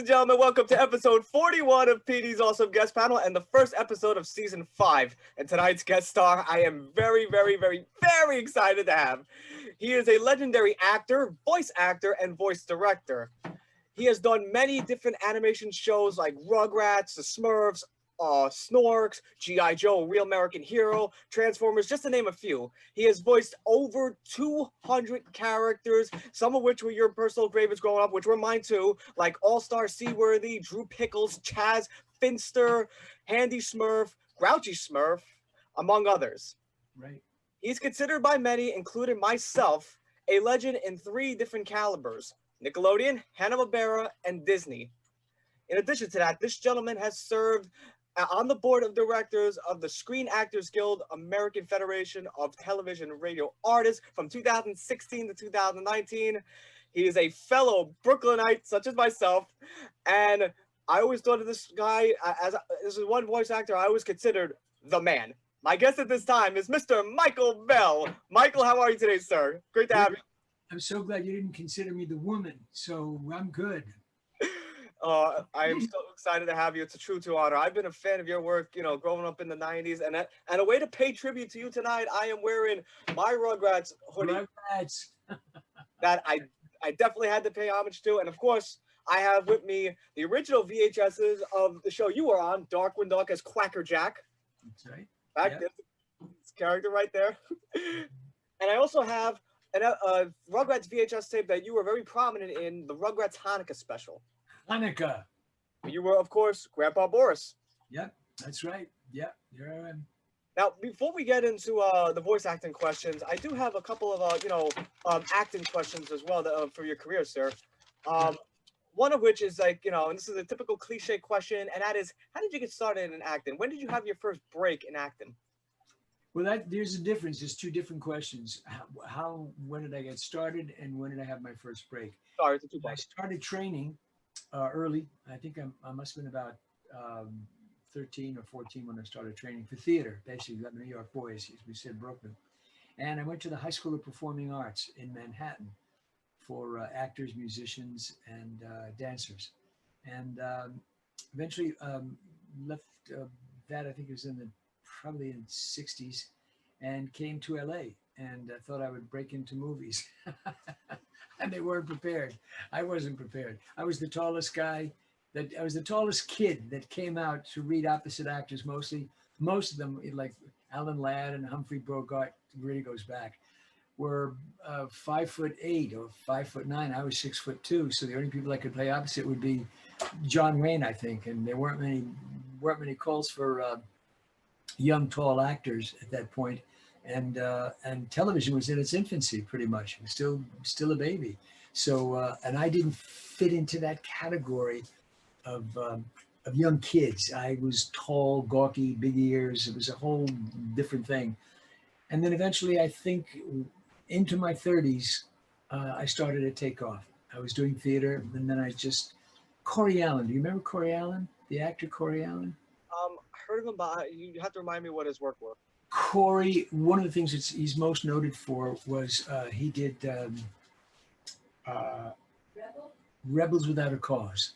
gentlemen, welcome to episode 41 of Petey's Awesome Guest Panel and the first episode of season 5. And tonight's guest star, I am very excited to have. He is a legendary actor, and voice director. He has done many different animation shows like Rugrats, the Smurfs, Snorks, G.I. Joe, Real American Hero, Transformers, just to name a few. He has voiced over 200 characters, some of which were your personal favorites growing up, which were mine too, like All-Star Seaworthy, Drew Pickles, Chaz, Finster, Handy Smurf, Grouchy Smurf, among others. Right. He's considered by many, including myself, a legend in 3 different calibers: Nickelodeon, Hanna-Barbera, and Disney. In addition to that, this gentleman has served on the board of directors of the Screen Actors Guild, American Federation of Television and Radio Artists from 2016 to 2019. He is a fellow Brooklynite, such as myself, and I always thought of this guy as this is one voice actor I always considered the man. My guest at this time is Mr. Michael Bell. Michael, how are you today, sir? Great to have you. I'm so glad you didn't consider me the woman, so I'm good. I am so excited to have you. It's a true honor. I've been a fan of your work, growing up in the 90s. And a way to pay tribute to you tonight, I am wearing my Rugrats hoodie. Rugrats. That I definitely had to pay homage to. And of course, I have with me the original VHSs of the show you were on, Darkwing Dog as Quacker Jack. That's right. Back this character right there. And I also have a Rugrats VHS tape that you were very prominent in, the Rugrats Hanukkah special. Hanukkah. You were, of course, Grandpa Boris. Yep, that's right. Yep, here I am. Now, before we get into the voice acting questions, I do have a couple of, acting questions as well for your career, sir. One of which is and this is a typical cliche question, and that is, how did you get started in acting? When did you have your first break in acting? Well, there's a difference. There's 2 different questions. When did I get started, and when did I have my first break? Sorry, it's a 2 I started training early. I think I must have been about 13 or 14 when I started training for theater, basically at New York Boys, as we said, Brooklyn. And I went to the High School of Performing Arts in Manhattan for actors, musicians, and dancers. And eventually left that, I think it was probably in the 60s, and came to LA, and thought I would break into movies. And they weren't prepared. I wasn't prepared. I was the tallest guy. I was the tallest kid that came out to read opposite actors mostly. Most of them, like Alan Ladd and Humphrey Bogart, really goes back, were 5'8" or 5'9". I was 6'2", so the only people I could play opposite would be John Wayne, I think. And there weren't many calls for young, tall actors at that point. And television was in its infancy, pretty much. It was still a baby. So and I didn't fit into that category of young kids. I was tall, gawky, big ears. It was a whole different thing. And then eventually, I think into my 30s, I started to take off. I was doing theater, and then Corey Allen. Do you remember Corey Allen, the actor Corey Allen? I heard of him, but you have to remind me what his work was. Corey, one of the things that he's most noted for was he did Rebels Without a Cause.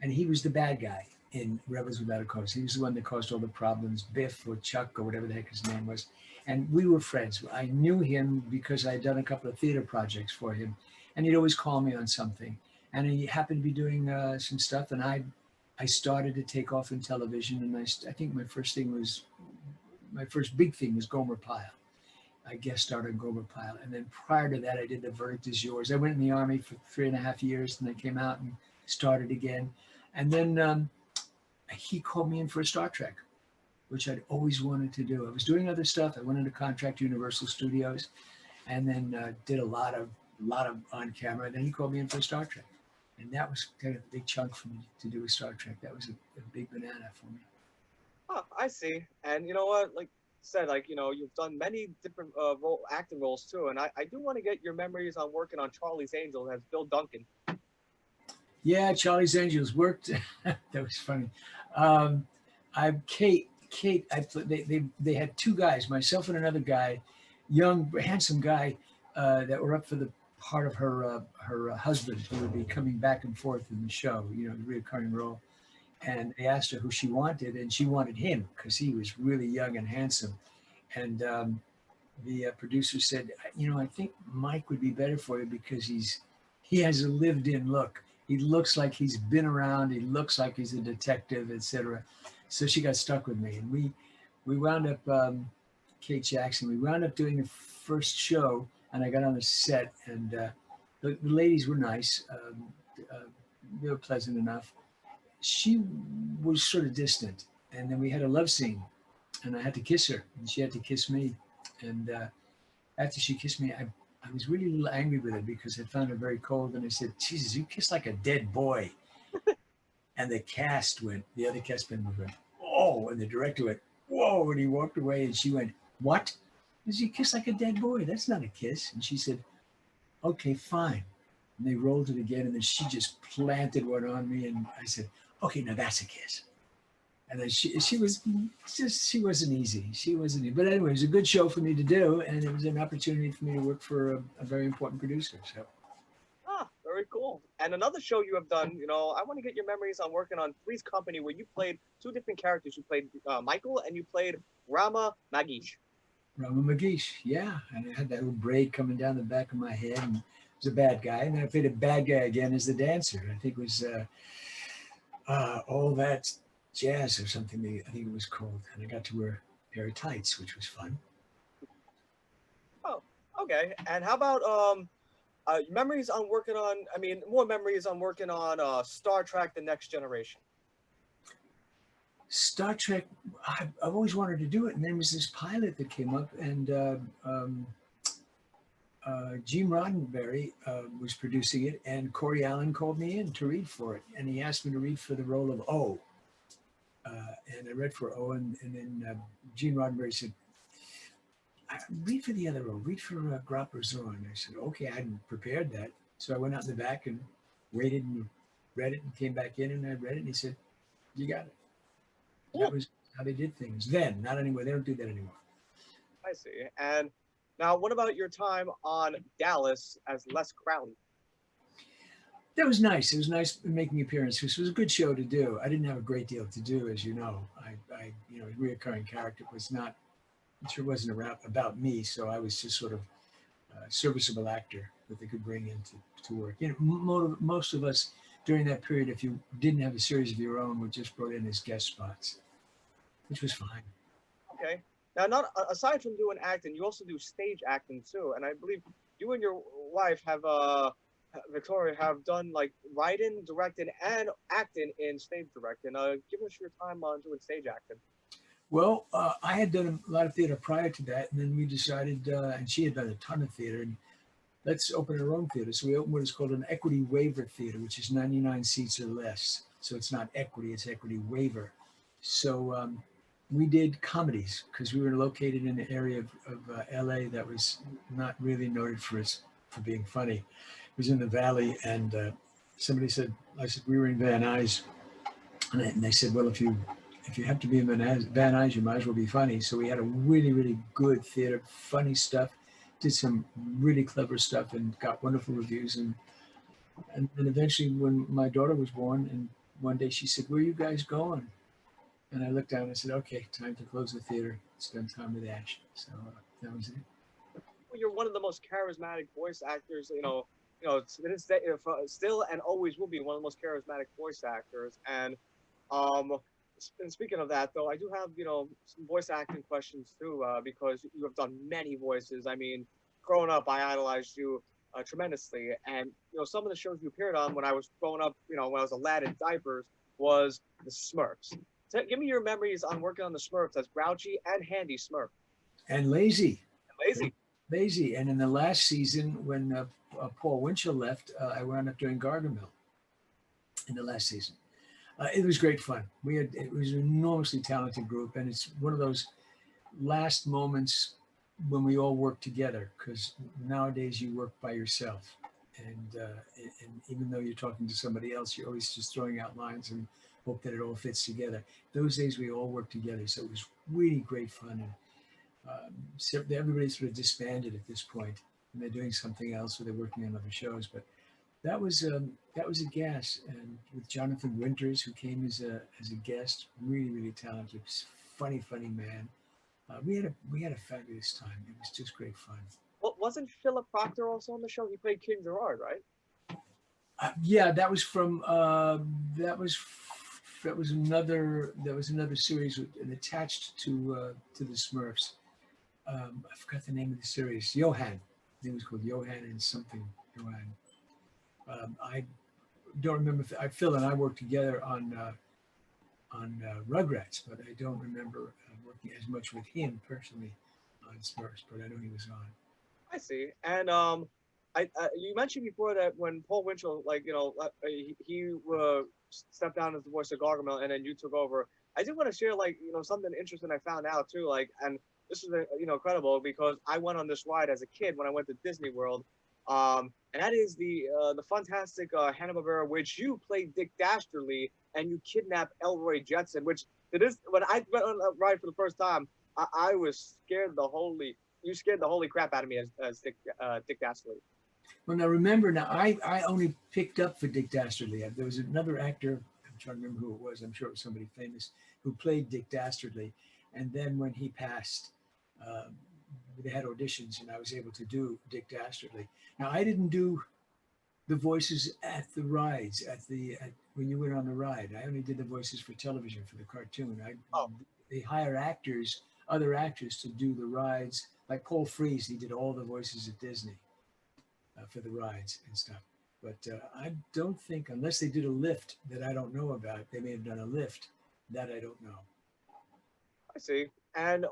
And he was the bad guy in Rebels Without a Cause. He was the one that caused all the problems, Biff or Chuck or whatever the heck his name was. And we were friends. I knew him because I'd done a couple of theater projects for him. And he'd always call me on something. And he happened to be doing some stuff. And I started to take off in television. And I think my first big thing was Gomer Pyle. I guest starred on Gomer Pyle. And then prior to that, I did The Verdict Is Yours. I went in the Army for 3.5 years, and I came out and started again. And then he called me in for a Star Trek, which I'd always wanted to do. I was doing other stuff. I went into contract to Universal Studios, and then did a lot of on camera. And then he called me in for a Star Trek. And that was kind of a big chunk for me to do a Star Trek. That was a big banana for me. Oh, I see. And you know what? Like I said, you've done many different acting roles too. And I do want to get your memories on working on Charlie's Angels as Bill Duncan. Yeah, Charlie's Angels worked. That was funny. Kate. They had 2 guys, myself and another guy, young, handsome guy, that were up for the part of her husband who would be coming back and forth in the show, the recurring role. And they asked her who she wanted, and she wanted him because he was really young and handsome. And the producer said, I think Mike would be better for you because he has a lived-in look. He looks like he's been around. He looks like he's a detective, etc. So she got stuck with me, and we wound up Kate Jackson. We wound up doing the first show, and I got on the set, and the ladies were nice. They were pleasant enough. She was sort of distant, and then we had a love scene, and I had to kiss her, and she had to kiss me. And after she kissed me, I was really a little angry with her because I found her very cold, and I said, "Jesus, you kiss like a dead boy." And the other cast members went, "Oh," and the director went, "Whoa," and he walked away, and she went, "What?" I said, "You kiss like a dead boy. That's not a kiss." And she said, "Okay, fine." And they rolled it again, and then she just planted one on me, and I said, "Okay, now that's a kiss." And then she wasn't easy. She wasn't easy. But anyway, it was a good show for me to do, and it was an opportunity for me to work for a very important producer. So. Very cool. And another show you have done, I want to get your memories on working on Three's Company, where you played two different characters. You played Michael, and you played Rama Magish. Rama Magish, yeah. And I had that little braid coming down the back of my head, and I was a bad guy. And then I played a bad guy again as the dancer. I think it was All That Jazz or something, I think it was called. And I got to wear a pair of tights, which was fun. Oh, okay. And how about memories on working on, more memories on working on Star Trek The Next Generation? Star Trek, I've always wanted to do it. And there was this pilot that came up, and Gene Roddenberry was producing it, and Corey Allen called me in to read for it. And he asked me to read for the role of O. And I read for O, and then Gene Roddenberry said, "Read for the other role, read for Gropper Zorn." I said, "Okay," I hadn't prepared that. So I went out in the back and waited and read it and came back in, and I read it, and he said, "You got it." That was how they did things then, not anymore. They don't do that anymore. I see. And now, what about your time on Dallas as Les Crowley? That was nice. It was nice making appearances. This was a good show to do. I didn't have a great deal to do, as you know. A reoccurring character was not, it sure wasn't about me. So I was just sort of a serviceable actor that they could bring in to work. Most of us during that period, if you didn't have a series of your own, were just brought in as guest spots, which was fine. Okay. Now, not aside from doing acting, you also do stage acting too. And I believe you and your wife have Victoria have done like writing, directing, and acting in stage directing. Give us your time on doing stage acting. Well, I had done a lot of theater prior to that, and then we decided, and she had done a ton of theater, and let's open our own theater. So we opened what is called an equity waiver theater, which is 99 seats or less. So it's not equity, it's equity waiver. So we did comedies because we were located in an area of LA that was not really noted for being funny. It was in the valley, and somebody said, I said, we were in Van Nuys, and they said, well, if you have to be in Van Nuys, you might as well be funny. So we had a really, really good theater, funny stuff, did some really clever stuff, and got wonderful reviews. And then eventually, when my daughter was born, and one day she said, "Where are you guys going?" And I looked down and I said, "Okay, time to close the theater, spend time with Ash." So that was it. Well, you're one of the most charismatic voice actors. Still and always will be one of the most charismatic voice actors. Um, and speaking of that, though, I do have some voice acting questions too, because you have done many voices. Growing up, I idolized you tremendously, and some of the shows you appeared on when I was growing up, when I was a lad in diapers, was the Smurfs. So give me your memories on working on the Smurfs as Grouchy and Handy Smurf. And lazy. Lazy. Lazy. And in the last season, when Paul Winchell left, I wound up doing Gargamel in the last season. It was great fun. It was an enormously talented group, and it's one of those last moments when we all work together, because nowadays you work by yourself, and even though you're talking to somebody else, you're always just throwing out lines and hope that it all fits together. Those days we all worked together, so it was really great fun. And everybody sort of disbanded at this point. and they're doing something else or they're working on other shows. But that was a gas, and with Jonathan Winters, who came as a guest, really talented, funny man. We had a fabulous time. It was just great fun. Well, wasn't Phillip Proctor also on the show? He played King Gerard, right? Yeah, that was from that was another series and attached to the Smurfs. I forgot the name of the series. Johan. I think it was called Johan and something. Johan. I don't remember. Phil and I worked together on Rugrats, but I don't remember working as much with him personally on Smurfs. But I know he was on. I see. And you mentioned before that when Paul Winchell, like he stepped down as the voice of Gargamel, and then you took over. I did want to share like something interesting I found out too. Like, and this is incredible because I went on this ride as a kid when I went to Disney World. And that is the fantastic Hanna-Barbera, which you played Dick Dastardly and you kidnapped Elroy Jetson. Which it is when I went on that ride for the first time, I was scared you scared the holy crap out of me as Dick Dastardly. Well, now remember, I only picked up for Dick Dastardly. There was another actor, I'm trying to remember who it was, I'm sure it was somebody famous, who played Dick Dastardly. And then when he passed, um, they had auditions and I was able to do Dick Dastardly. Now, I didn't do the voices at the rides, when you went on the ride. I only did the voices for television, for the cartoon. Oh, They hire other actors to do the rides. Like Paul Frees, he did all the voices at Disney for the rides and stuff. But I don't think, unless they did a lift that I don't know about, they may have done a lift that I don't know. I see. And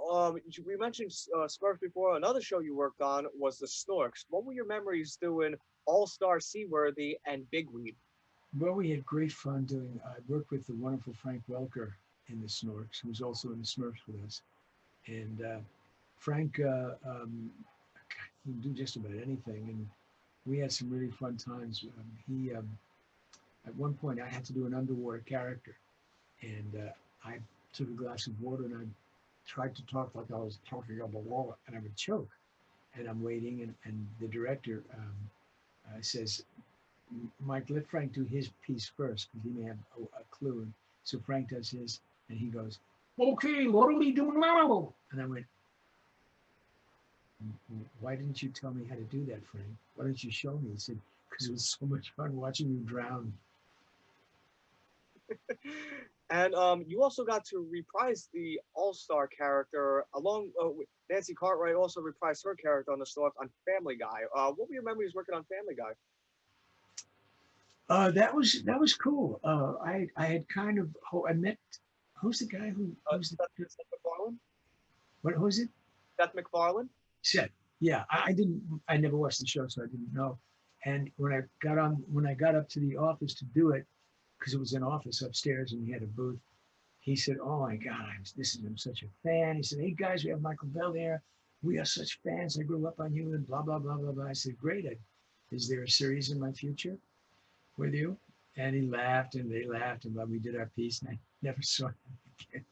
we mentioned Smurfs before. Another show you worked on was the Snorks. What were your memories doing All Star, Seaworthy, and Bigweed? Well, we had great fun doing. I worked with the wonderful Frank Welker in the Snorks, who was also in the Smurfs with us. And Frank can do just about anything, and we had some really fun times. He At one point I had to do an underwater character, and I took a glass of water and I tried to talk like I was talking on the wall, and I would choke. And I'm waiting, and the director says, Mike, let Frank do his piece first because he may have a clue. And so Frank does his, and he goes, okay, what are we doing now? And I went, why didn't you tell me how to do that, Frank? Why didn't you show me? He said, because it was so much fun watching you drown. And you also got to reprise the All Star character along with Nancy Cartwright. Also reprised her character on the Snorks on Family Guy. What were your memories working on Family Guy? That was cool. I had kind of I met who's the guy who's Seth MacFarlane. what was it? Seth MacFarlane. Seth. Yeah, I never watched the show, so I didn't know. And when I got up to the office to do it, because it was an office upstairs and he had a booth, he said, "Oh my God, I'm such a fan." He said, "Hey guys, we have Michael Bell here. We are such fans. I grew up on you," and blah blah blah blah blah. I said, "Great. Is there a series in my future with you?" And he laughed and they laughed and we did our piece, and I never saw him again.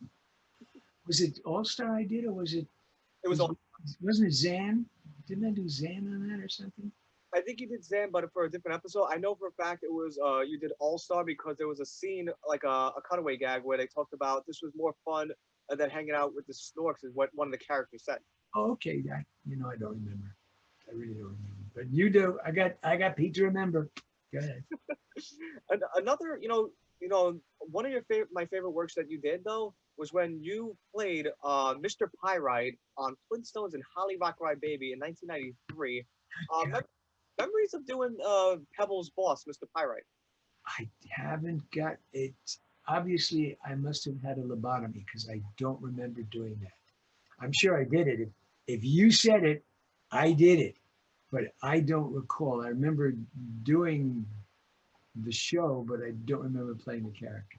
Was it All Star I did, or was it? It was. Wasn't it Zan? Didn't I do Zan on that or something? I think you did Zan, but for a different episode. I know for a fact it was you did All Star because there was a scene like a cutaway gag where they talked about this was more fun than hanging out with the Snorks, is what one of the characters said. Oh, okay. I don't remember. I really don't remember. But you do. I got Pete to remember. Go ahead. And another, one of my favorite works that you did though was when you played Mr. Pyrite on Flintstones and Holly Rock Ride Baby in 1993. Memories of doing Pebble's boss, Mr. Pyrite. I haven't got it. Obviously, I must have had a lobotomy because I don't remember doing that. I'm sure I did it. If you said it, I did it. But I don't recall. I remember doing the show, but I don't remember playing the character.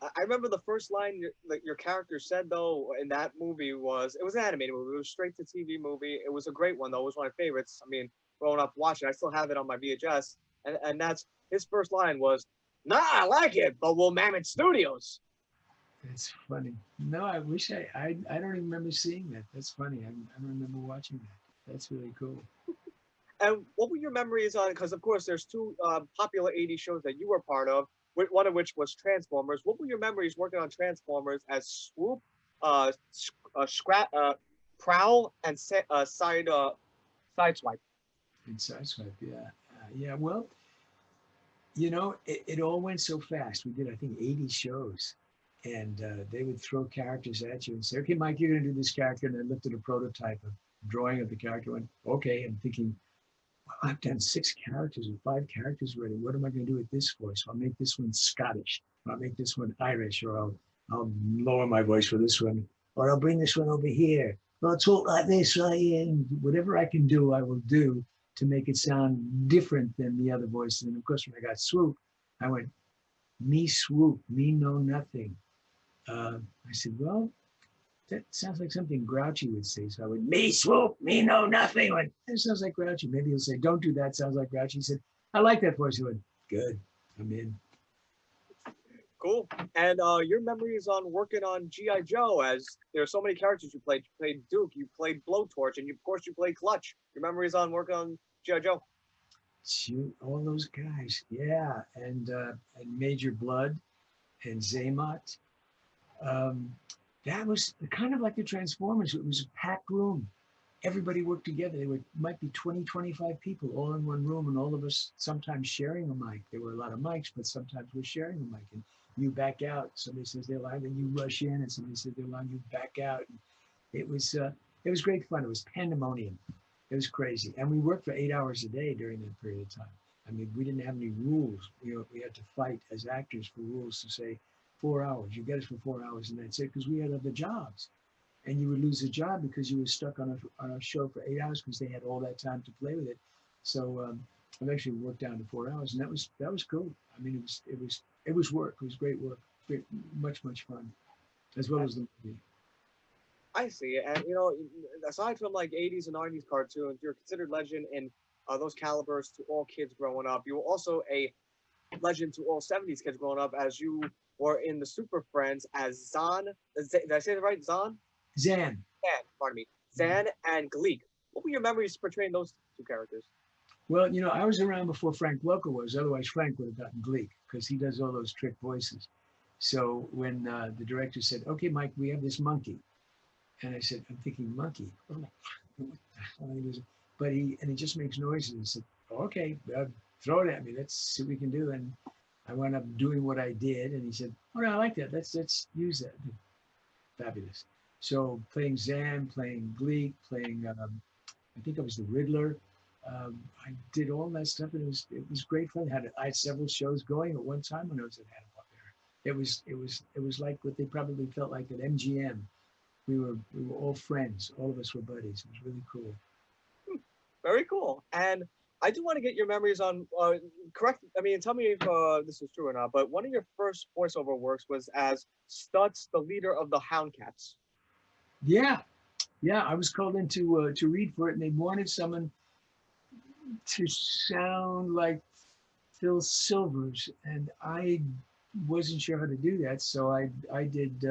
I remember the first line your character said though in that movie was it was an animated movie. It was straight to TV movie. It was a great one though. It was one of my favorites. I mean, growing up watching, I still have it on my VHS. And that's his first line was, "Nah, I like it, but we'll Mammoth Studios." That's funny. No, I wish I don't even remember seeing that. That's funny. I don't remember watching that. That's really cool. And what were your memories on? Because of course, there's two popular '80s shows that you were part of. One of which was Transformers. What were your memories working on Transformers as Swoop, Prowl, and Sideswipe? And Sideswipe, yeah. Yeah, well, you know, it all went so fast. We did, I think, 80 shows. And they would throw characters at you and say, okay, Mike, you're going to do this character. And I looked at a prototype of drawing of the character and went, okay. I'm thinking, well, I've done 6 characters or 5 characters already. What am I going to do with this voice? I'll make this one Scottish. I'll make this one Irish, or I'll lower my voice for this one, or I'll bring this one over here. I'll talk like this right here. And whatever I can do, I will do to make it sound different than the other voices. And of course, when I got Swoop, I went, me Swoop, me know nothing. I said, well, that sounds like something Grouchy would say. So I went, me Swoop, me know nothing. I went, that sounds like Grouchy. Maybe he'll say, don't do that. Sounds like Grouchy. He said, I like that voice. I went, good, I'm in. Cool. And your memories on working on G.I. Joe, as there are so many characters you played. You played Duke, you played Blowtorch, and of course you played Clutch. Your memories on working on G.I. Joe? Shoot, all those guys. Yeah. And Major Blood and Zaymot. That was kind of like the Transformers. It was a packed room. Everybody worked together. There might be 20, 25 people all in one room, and all of us sometimes sharing a mic. There were a lot of mics, but sometimes we're sharing a mic. And you back out. Somebody says they're live, and you rush in, and somebody says they're live, you back out. And it was great fun. It was pandemonium. It was crazy. And we worked for 8 hours a day during that period of time. I mean, we didn't have any rules. You know, we had to fight as actors for rules to say 4 hours. You get us for 4 hours, and that's it, because we had other jobs. And you would lose a job because you were stuck on a show for 8 hours because they had all that time to play with it. So I've actually worked down to 4 hours, and that was cool. I mean, it was work. It was great work. Great, much fun, as well as the movie. I see. And you know, aside from like '80s and '90s cartoons, you're considered legend in those calibers to all kids growing up. You were also a legend to all '70s kids growing up, as you were in the Super Friends as Zan. Did I say it right? Zan? Zan. Zan, pardon me. Zan and Gleek. What were your memories portraying those two characters? Well, you know, I was around before Frank Welker was. Otherwise, Frank would have gotten Gleek because he does all those trick voices. So when the director said, okay, Mike, we have this monkey. And I said, I'm thinking, monkey? What the hell is it? But he just makes noises. I said, okay, throw it at me. Let's see what we can do. And I wound up doing what I did. And he said, oh, no, I like that. Let's use that. Fabulous. So playing Zan, playing Gleek, playing, I think I was the Riddler. I did all that stuff, and it was great fun. I had several shows going at one time when I was at Hanna-Barbera. It was like what they probably felt like at MGM. We were all friends. All of us were buddies. It was really cool. Very cool. And I do want to get your memories on, correct, I mean, tell me if this is true or not, but one of your first voiceover works was as Stutz, the leader of the Houndcats. Yeah. I was called in to read for it, and they wanted someone to sound like Phil Silvers, and I wasn't sure how to do that, so I did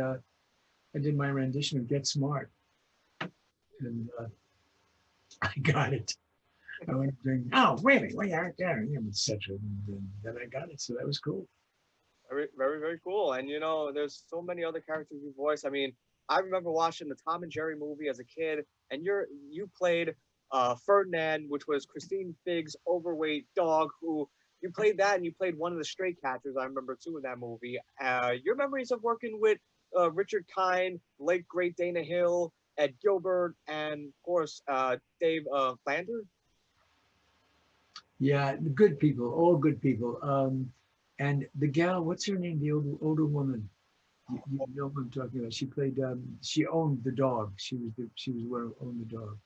my rendition of Get Smart, and I got it. I went doing, oh, really? Well, yeah, etc. And then I got it, so that was cool. Very, very, very cool. And you know, there's so many other characters you voice. I mean, I remember watching the Tom and Jerry movie as a kid, and you played Ferdinand, which was Christine Figg's overweight dog, who you played that, and you played one of the stray catchers. I remember too in that movie. Your memories of working with Richard Kind, late great Dana Hill, Ed Gilbert, and of course Dave Lander. Yeah, good people, all good people. And the gal, what's her name? The older woman. You know what I'm talking about. She played. She owned the dog. She was the one who owned the dog.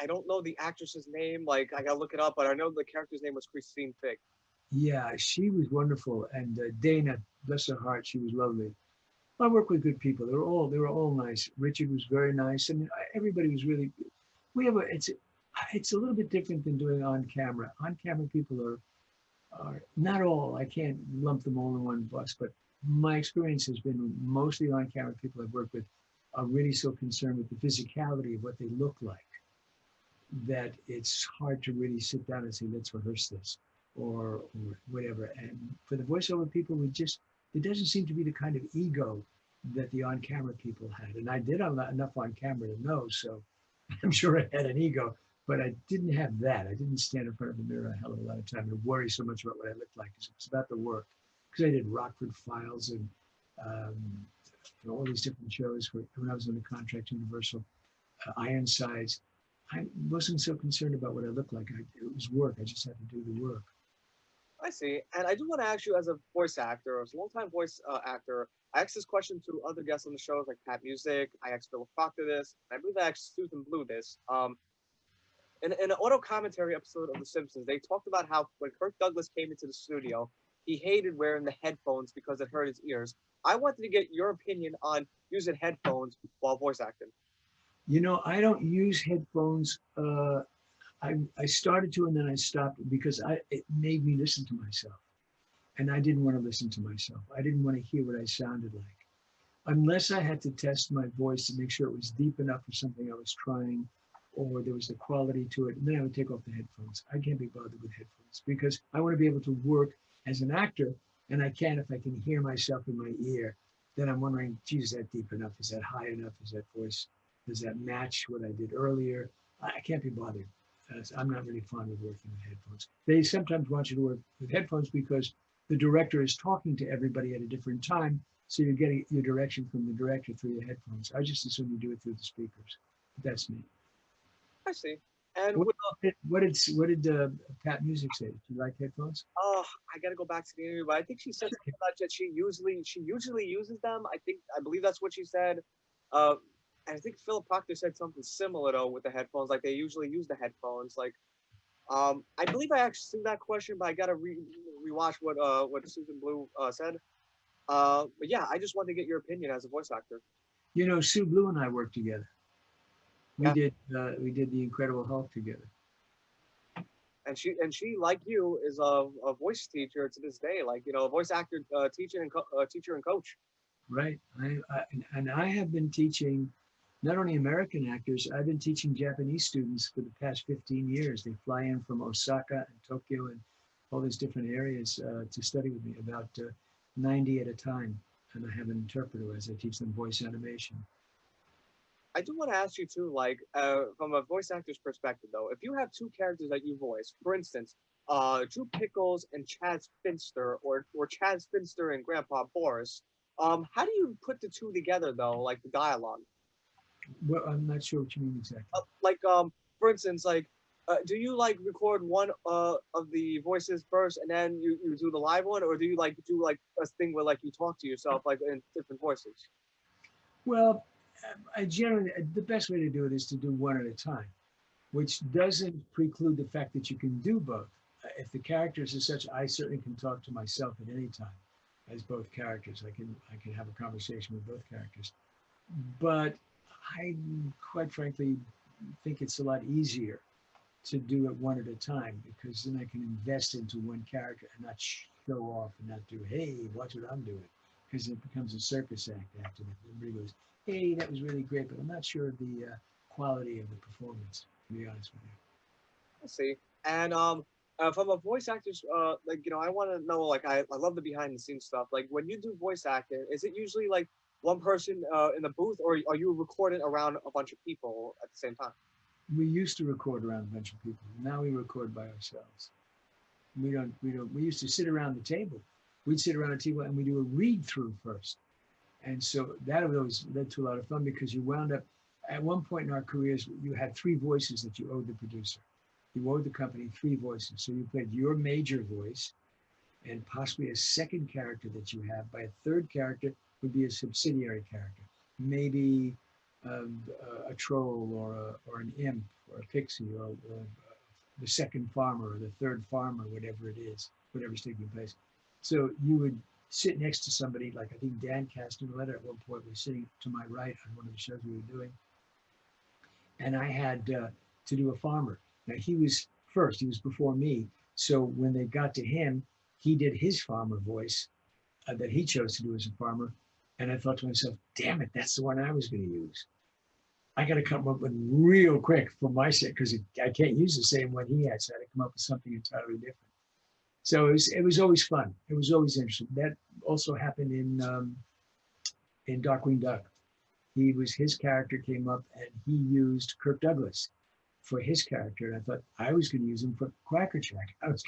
I don't know the actress's name. Like, I gotta look it up, but I know the character's name was Christine Figg. Yeah, she was wonderful. And Dana, bless her heart, she was lovely. I work with good people. They were all nice. Richard was very nice. I mean, everybody was really. It's a little bit different than doing on camera. On camera people are not all. I can't lump them all in one bus, but my experience has been mostly on camera people I've worked with are really so concerned with the physicality of what they look like. that it's hard to really sit down and say, let's rehearse this or whatever. And for the voiceover people, it doesn't seem to be the kind of ego that the on-camera people had. And I did enough on camera to know, so I'm sure I had an ego, but I didn't have that. I didn't stand in front of the mirror a hell of a lot of time and worry so much about what I looked like, because it was about the work. Because I did Rockford Files and um, all these different shows when I was under contract to Universal, Ironsides. I wasn't so concerned about what I looked like. It was work. I just had to do the work. I see. And I do want to ask you, as a voice actor, as a long-time voice actor, I asked this question to other guests on the shows like Pat Music. I asked Phillip Proctor this. I believe I asked Susan Blue this. In an auto commentary episode of The Simpsons, they talked about how when Kirk Douglas came into the studio, he hated wearing the headphones because it hurt his ears. I wanted to get your opinion on using headphones while voice acting. You know, I don't use headphones. I started to, and then I stopped because it made me listen to myself. And I didn't want to listen to myself. I didn't want to hear what I sounded like. Unless I had to test my voice to make sure it was deep enough for something I was trying, or there was the quality to it, and then I would take off the headphones. I can't be bothered with headphones because I want to be able to work as an actor, and I can if I can hear myself in my ear. Then I'm wondering, geez, is that deep enough? Is that high enough? Is that voice? Does that match what I did earlier? I can't be bothered. I'm not really fond of working with headphones. They sometimes want you to work with headphones because the director is talking to everybody at a different time, so you're getting your direction from the director through your headphones. I just assume you do it through the speakers. But that's me. I see. And What with, did Pat Music say? Did you like headphones? I gotta go back to the interview, but I think she said something about that she usually uses them. I believe that's what she said. Uh, and I think Philip Proctor said something similar though with the headphones. Like they usually use the headphones. Like I believe I actually seen that question, but I gotta rewatch what Susan Blue said. But yeah, I just wanted to get your opinion as a voice actor. You know, Sue Blue and I worked together. Yeah, We did the Incredible Hulk together. and she like you is a voice teacher to this day. Like a voice actor teacher and coach. Right. And I have been teaching not only American actors, I've been teaching Japanese students for the past 15 years. They fly in from Osaka and Tokyo and all these different areas to study with me, about 90 at a time. And I have an interpreter as I teach them voice animation. I do want to ask you too, like from a voice actor's perspective, though, if you have two characters that you voice, for instance, Drew Pickles and Chad Finster, or Chad Finster and Grandpa Boris, how do you put the two together though, like the dialogue? Well, I'm not sure what you mean exactly. Like for instance, like do you like record one of the voices first and then you do the live one, or do you like do like a thing where like you talk to yourself like in different voices? Well, I generally, the best way to do it is to do one at a time, which doesn't preclude the fact that you can do both. If the characters are such, I certainly can talk to myself at any time as both characters. I can have a conversation with both characters. But I quite frankly think it's a lot easier to do it one at a time, because then I can invest into one character and not show off and not do, hey, watch what I'm doing. Because it becomes a circus act after that. Everybody goes, hey, that was really great, but I'm not sure of the quality of the performance, to be honest with you. I see. And from a voice actor's, like I want to know, like I love the behind the scenes stuff. Like when you do voice acting, is it usually like one person in the booth, or are you recording around a bunch of people at the same time? We used to record around a bunch of people. Now we record by ourselves. We used to sit around the table. We'd sit around a table and we do a read through first. And so that always led to a lot of fun, because you wound up, at one point in our careers, you had three voices that you owed the producer. You owed the company three voices. So you played your major voice and possibly a second character that you have. By a third character would be a subsidiary character, maybe a troll or an imp or a pixie or the second farmer or the third farmer, whatever it is, whatever's taking place. So you would sit next to somebody, like I think Dan Castellaneta at one point was sitting to my right on one of the shows we were doing. And I had to do a farmer. Now he was first, he was before me. So when they got to him, he did his farmer voice that he chose to do as a farmer. And I thought to myself, damn it, that's the one I was going to use. I got to come up with real quick for my set because I can't use the same one he had. So I had to come up with something entirely different. So it was always fun. It was always interesting. That also happened in Darkwing Duck. His character came up and he used Kirk Douglas for his character. And I thought I was going to use him for Quacker Jack. I was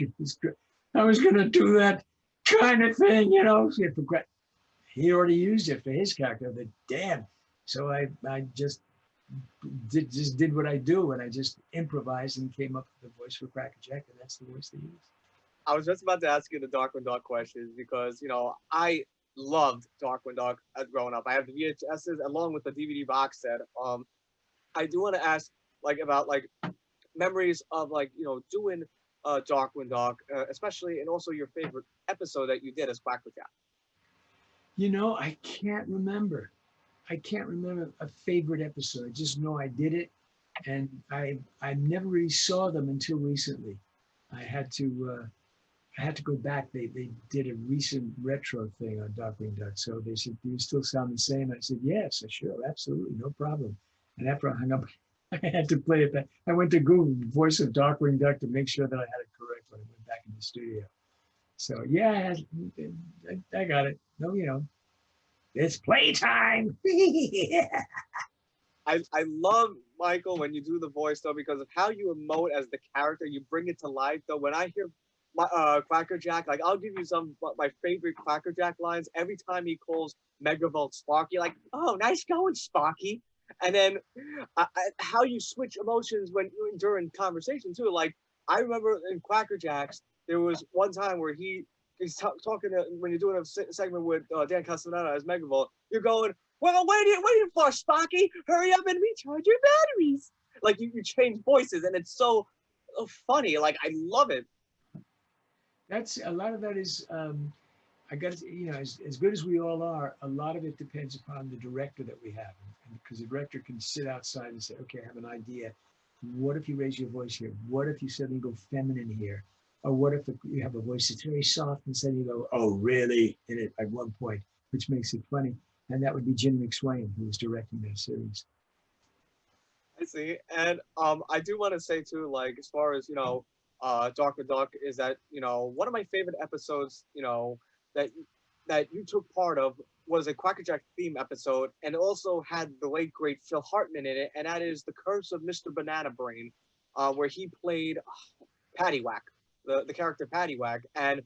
going to do that kind of thing, you know. He already used it for his character. But damn. So I just did what I do, and I just improvised and came up with the voice for Quacker Jack, and that's the voice they used. I was just about to ask you the Darkwing Dog questions because, you know, I loved Darkwing Dog as growing up. I have the VHSs along with the DVD box set. I do want to ask, like, about, like, memories of, like, you know, doing Darkwing Dog, especially, and also your favorite episode that you did as Quacker Jack. You know, I can't remember. I can't remember a favorite episode. I just know I did it, and I never really saw them until recently. I had to go back. They did a recent retro thing on Darkwing Duck. So they said, "Do you still sound the same?" I said, "Yes, sure, absolutely, no problem." And after I hung up, I had to play it back. I went to Google voice of Darkwing Duck to make sure that I had it correct when I went back in the studio. So yeah, I got it. No, you know, it's playtime. I love, Michael, when you do the voice, though, because of how you emote as the character. You bring it to life, though. When I hear Quacker Jack, like, I'll give you some of my favorite Quacker Jack lines. Every time he calls Megavolt Sparky, like, "Oh, nice going, Sparky." And then how you switch emotions during conversation, too. Like, I remember in Quacker Jacks, there was one time where he's talking to, when you're doing a segment with Dan Castellaneta as Megavolt, you're going, "Well, waiting for, Sparky? Hurry up and recharge your batteries." Like, you change voices, and it's so funny. Like, I love it. That's a lot of that is I got to, you know, as good as we all are, a lot of it depends upon the director that we have, because the director can sit outside and say, "Okay, I have an idea. What if you raise your voice here? What if you suddenly go feminine here? Or what if you have a voice that's very soft and suddenly you go, 'Oh, really?' in it at one point, which makes it funny." And that would be Jim McSwain, who was directing that series. I see. And I do want to say, too, like, as far as, you know, Darkwing Duck, is that, you know, one of my favorite episodes, you know, that you took part of was a Quacker Jack theme episode, and it also had the late great Phil Hartman in it, and that is The Curse of Mr. Banana Brain, where he played Paddywhack, the character Paddywhack. And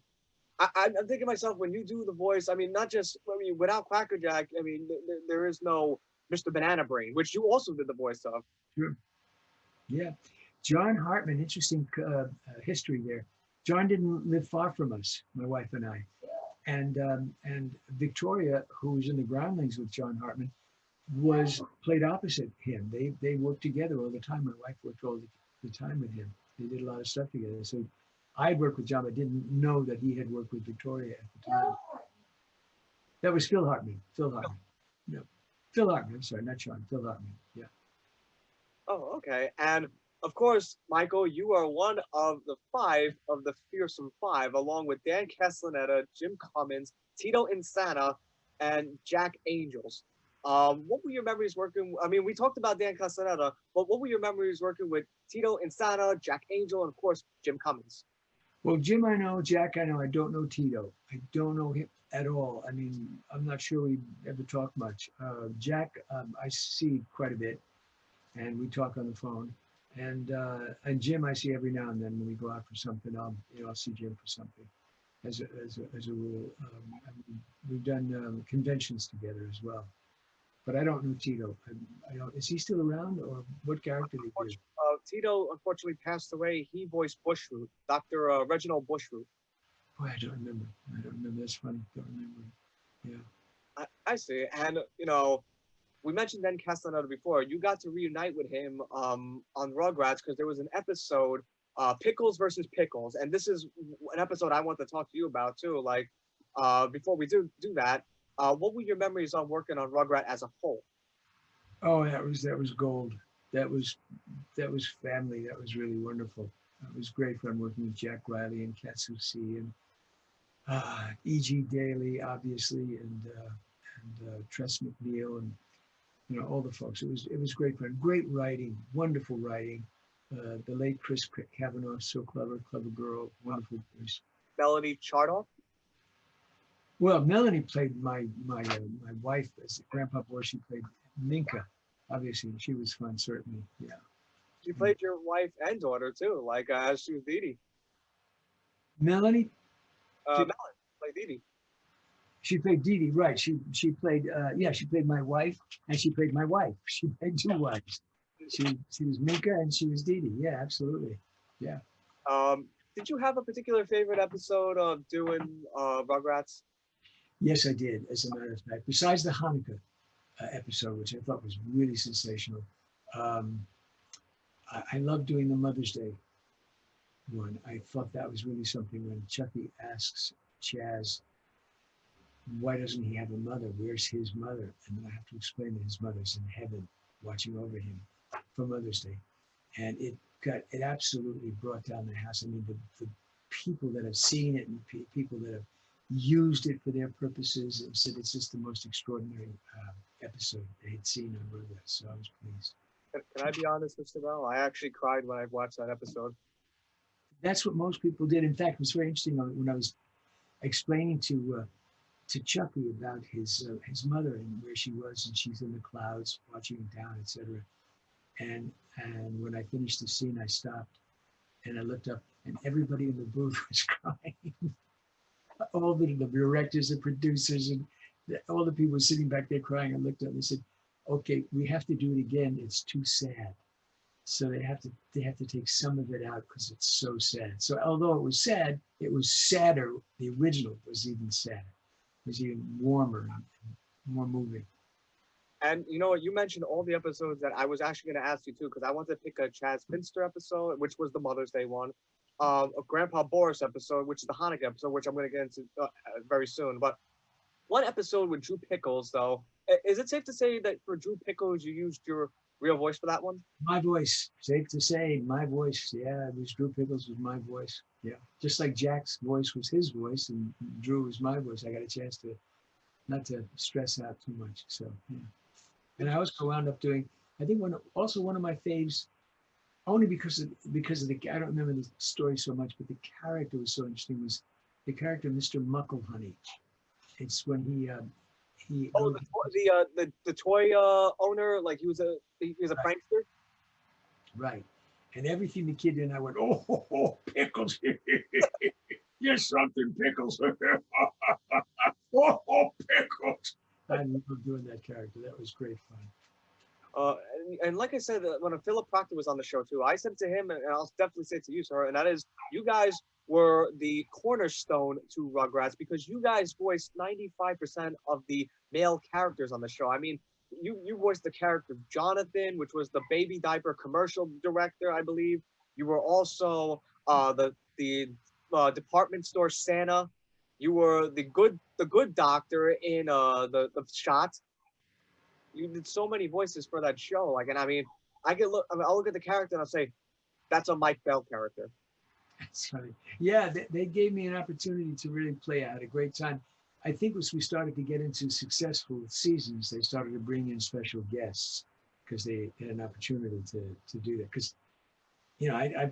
I'm thinking to myself, when you do the voice, I mean, not just, I mean, without Quacker Jack, I mean, there is no Mr. Banana Brain, which you also did the voice of. Sure. Yeah. John Hartman, interesting history there. John didn't live far from us, my wife and I. And Victoria, who was in the Groundlings with John Hartman, played opposite him. They worked together all the time. My wife worked all the time with him. They did a lot of stuff together. So I worked with John, but didn't know that he had worked with Victoria at the time. That was Phil Hartman. Phil Hartman. No, Phil Hartman. I'm sorry, not John. Phil Hartman. Yeah. Oh, okay. And of course, Michael, you are one of the 5 of the Fearsome 5, along with Dan Castellaneta, Jim Cummins, Tito Insana, and Jack Angels. What were your memories working? I mean, we talked about Dan Castellaneta, but what were your memories working with Tito Insana, Jack Angel, and of course, Jim Cummins? Well, Jim, I know. Jack, I know. I don't know Tito. I don't know him at all. I mean, I'm not sure we ever talk much. Jack, I see quite a bit, and we talk on the phone. And Jim, I see every now and then when we go out for something. I'll see Jim for something, as a rule. I mean, we've done conventions together as well. But I don't know Tito. I don't. Is he still around, or what character did he do? Tito unfortunately passed away. He voiced Bushroot, Dr. Reginald Bushroot. Boy, I don't remember. That's funny. Don't remember. Yeah. I see. And, you know, we mentioned Dan Castellaneta before. You got to reunite with him on Rugrats because there was an episode, Pickles versus Pickles. And this is an episode I want to talk to you about, too. Like, before we do that, what were your memories on working on Rugrat as a whole? Oh, that was gold. That was family. That was really wonderful. It was great fun working with Jack Riley and Katsusi and E.G. Daly, obviously, and Tress McNeil, and all the folks. It was great fun, great writing, wonderful writing. The late Chris Kavanaugh, so clever, clever girl, wonderful voice. Melanie Chardoff. Well, Melanie played my wife as Grandpa Boy. She played Minka, obviously. She was fun, certainly. Yeah. She played your wife and daughter too, like as she was Dee Dee. Melanie, Melanie played Dee Dee. she played Dee Dee, right? She played she played my wife and she played my wife. She played two wives. She was Minka and she was Dee Dee. Yeah, absolutely. Yeah. Did you have a particular favorite episode of doing Rugrats? Yes, I did. As a matter of fact, besides the Hanukkah episode, which I thought was really sensational, I love doing the Mother's Day one. I thought that was really something when Chucky asks Chaz, why doesn't he have a mother? Where's his mother? And then I have to explain that his mother's in heaven watching over him for Mother's Day. And it absolutely brought down the house. I mean, the people that have seen it and people that have used it for their purposes and said it's just the most extraordinary episode they had seen on Rugrats. So I was pleased. Can I be honest, Mr. Bell? I actually cried when I watched that episode. That's what most people did. In fact, it was very interesting when I was explaining to Chucky about his mother and where she was, and she's in the clouds watching him down, etc. And when I finished the scene, I stopped and I looked up, and everybody in the booth was crying. All the directors and producers and all the people sitting back there crying. I looked up and said, "Okay, we have to do it again. It's too sad." So they have to take some of it out because it's so sad. So although it was sad, it was sadder. The original was even sadder. It was even warmer and more moving. And you know what? You mentioned all the episodes that I was actually going to ask you too, because I wanted to pick a Chaz Finster episode, which was the Mother's Day one, a Grandpa Boris episode, which is the Hanukkah episode, which I'm going to get into very soon. But one episode with Drew Pickles, though, is it safe to say that for Drew Pickles you used your real voice for that one? My voice, safe to say, my voice. Yeah, it was Drew Pickles was my voice. Yeah, just like Jack's voice was his voice and Drew was my voice. I got a chance to not to stress out too much. So yeah. And I also wound up doing, I think one of my faves, only because of the, I don't remember the story so much, but the character was so interesting, was the character Mr. Mucklehoney. It's when he the toy owner, like he was a prankster. Right. And everything the kid did, and I went, oh, Pickles. You're something, Pickles. Oh, Pickles. I love doing that character. That was great fun. And like I said, when Phillip Proctor was on the show too, I said to him, and I'll definitely say it to you, sir, and that is, you guys were the cornerstone to Rugrats because you guys voiced 95% of the male characters on the show. I mean, you voiced the character Jonathan, which was the baby diaper commercial director, I believe. You were also the department store Santa. You were the good doctor in the Shot. You did so many voices for that show. Like, and I mean, I'll look at the character and I'll say, that's a Mike Bell character. That's funny. Yeah, they gave me an opportunity to really play. I had a great time. I think as we started to get into successful seasons, they started to bring in special guests because they had an opportunity to do that. Because, I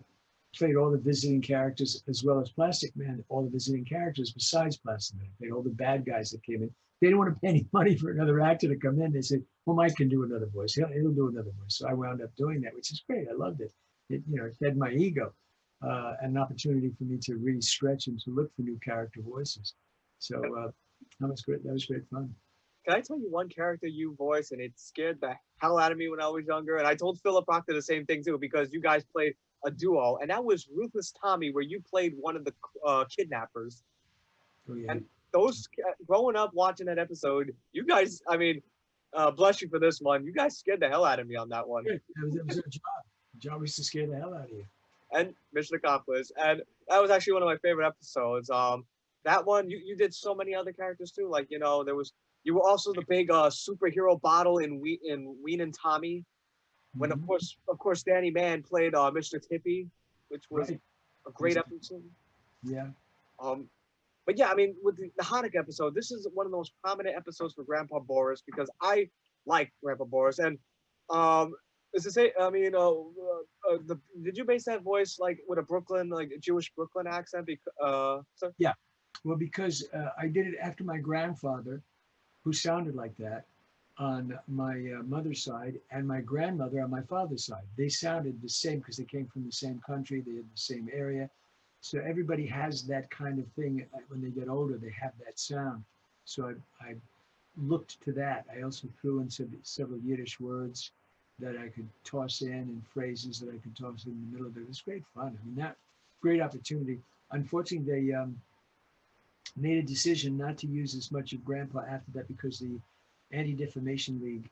played all the visiting characters as well as Plastic Man, all the visiting characters besides Plastic Man. I played all the bad guys that came in. They didn't want to pay any money for another actor to come in. They said, well, Mike can do another voice. He'll do another voice. So I wound up doing that, which is great. I loved it. It fed my ego. And an opportunity for me to really stretch and to look for new character voices. So that was great. That was great fun. Can I tell you one character you voiced and it scared the hell out of me when I was younger? And I told Phillip Proctor the same thing too, because you guys played a duo, and that was Ruthless Tommy, where you played one of the kidnappers. Oh, yeah. And those growing up watching that episode, you guys, I mean, bless you for this one. You guys scared the hell out of me on that one. It was our job. The job was to scare the hell out of you. And mission accomplished. And that was actually one of my favorite episodes. That one, you did so many other characters too. Like, you were also the big superhero bottle in Ween and Tommy. When of course Danny Mann played Mr. Tippy, which was a great episode. Yeah. But yeah, I mean, with the Hanukkah episode, this is one of the most prominent episodes for Grandpa Boris because I like Grandpa Boris. And is to say, I mean, did you base that voice like with a Brooklyn, like a Jewish Brooklyn accent? So Yeah. Well, because I did it after my grandfather, who sounded like that on my mother's side, and my grandmother on my father's side. They sounded the same because they came from the same country, they had the same area. So everybody has that kind of thing. When they get older, they have that sound. So I looked to that. I also threw in several Yiddish words that I could toss in and phrases that I could toss in the middle of it. It was great fun. I mean, that great opportunity. Unfortunately, they made a decision not to use as much of Grandpa after that because the Anti-Defamation League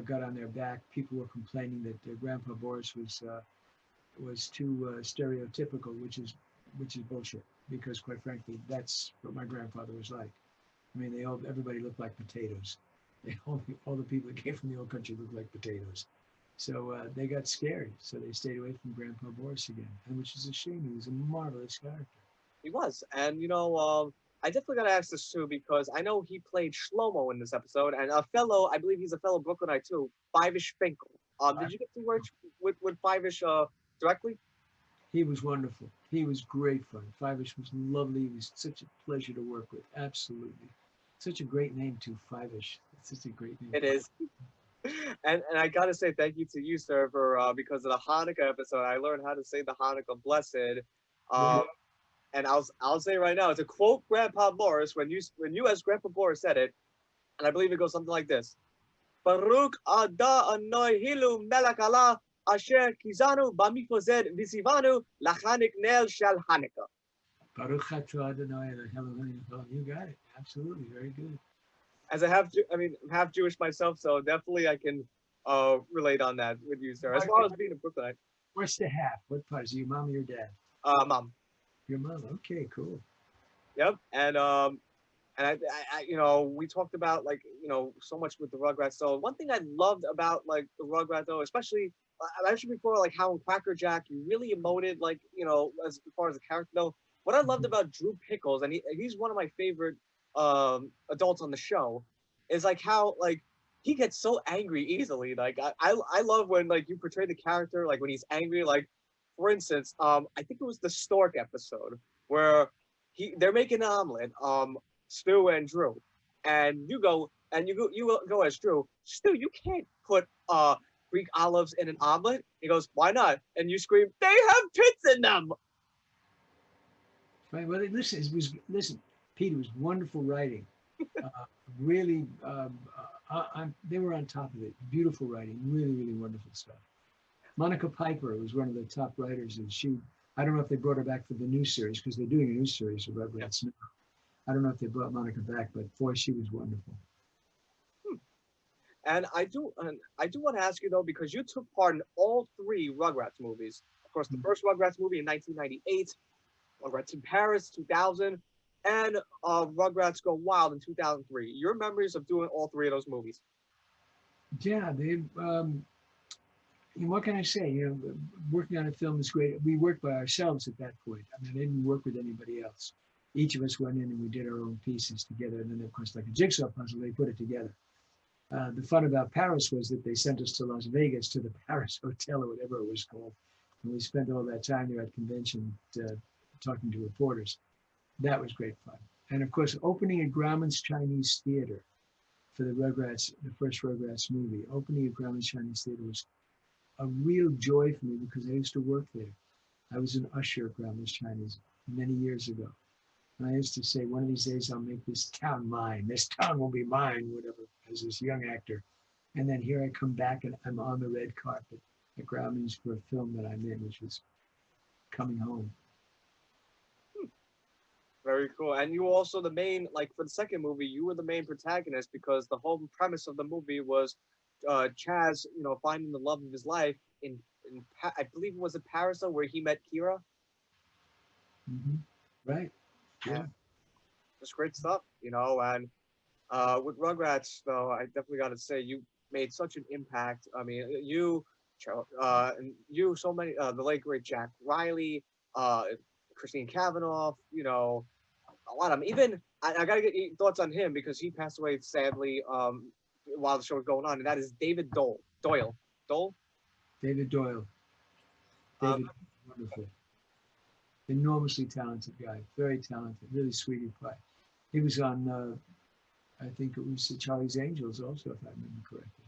got on their back. People were complaining that Grandpa Boris was too stereotypical, which is bullshit. Because quite frankly, that's what my grandfather was like. I mean, everybody looked like potatoes. All the people that came from the old country looked like potatoes. So they got scared. So they stayed away from Grandpa Boris again, and which is a shame. He was a marvelous character. he was, and I definitely gotta ask this too because I know he played Shlomo in this episode, and a fellow, I believe he's a fellow Brooklynite too, Five-ish Finkel. Did you get to work with Five-ish directly? He was wonderful. He was great fun. Five-ish was lovely. He was such a pleasure to work with. Absolutely. Such a great name too, Five-ish. It's such a great name. It is. And I gotta say thank you to you, sir, for because of the Hanukkah episode, I learned how to say the Hanukkah blessed. Yeah. Um, and I'll say right now to quote Grandpa Boris when you as Grandpa Boris said it, and I believe it goes something like this: Baruch Ada Anoi Hilu Melech Allah Asher Kizanu Bamifozed Visivanu Lachanik Nel Shal Hanukkah. Baruch atah Adonai Eloheinu melech haolam. You got it. Absolutely. Very good. As I mean, I'm half Jewish myself, so definitely I can relate on that with you, sir. As far as being a Brooklynite, What's the half? What part? Is it your mom or your dad? mom. Your mom. Okay, cool. Yep. And we talked about like so much with the Rugrats. So one thing I loved about like the Rugrats though, especially I mentioned before, like how in Quacker Jack you really emoted, like as far as the character though. What I loved about Drew Pickles, and he's one of my favorite adults on the show, is like how like he gets so angry easily. Like I love when like you portray the character like when he's angry. Like for instance, I think it was the Stork episode where they're making an omelet. Stu and Drew, and you go as Drew. Stu, you can't put Greek olives in an omelet. He goes, why not? And you scream, they have pits in them. Right. Well, listen. Pete, it was wonderful writing. Uh, really, they were on top of it. Beautiful writing. Really, really wonderful stuff. Monica Piper was one of the top writers, and I don't know if they brought her back for the new series because they're doing a new series of Rugrats now. I don't know if they brought Monica back, but boy, she was wonderful. And I do want to ask you though, because you took part in all three Rugrats movies. Of course, the first Rugrats movie in 1998, Rugrats in Paris 2000, and Rugrats Go Wild in 2003. Your memories of doing all three of those movies? Yeah, what can I say? Working on a film is great. We worked by ourselves at that point. I mean, I didn't work with anybody else. Each of us went in and we did our own pieces together. And then, of course, like a jigsaw puzzle, they put it together. The fun about Paris was that they sent us to Las Vegas to the Paris Hotel or whatever it was called. And we spent all that time there at convention talking to reporters. That was great fun. And of course, opening at Grauman's Chinese Theater for the first Rugrats movie, opening at Grauman's Chinese Theater was a real joy for me because I used to work there. I was an usher at Grauman's Chinese many years ago. And I used to say, one of these days I'll make this town mine. This town will be mine, whatever, as this young actor. And then here I come back and I'm on the red carpet at Grauman's for a film that I'm in, which was Coming Home. Very cool. And you were also the main, like for the second movie, you were the main protagonist because the whole premise of the movie was Chaz, finding the love of his life I believe it was in Paris where he met Kira. Mm-hmm. Right. Yeah. Just great stuff, and with Rugrats, though, I definitely got to say you made such an impact. I mean, and you, so many, the late great Jack Riley, Christine Cavanaugh, a lot of them. Even I gotta get your thoughts on him because he passed away sadly while the show was going on, and that is David Doyle. Dole. David Doyle. Um, David, wonderful. Enormously talented guy. Very talented. Really sweet and quiet. He was on, I think it was Charlie's Angels also, if I remember correctly.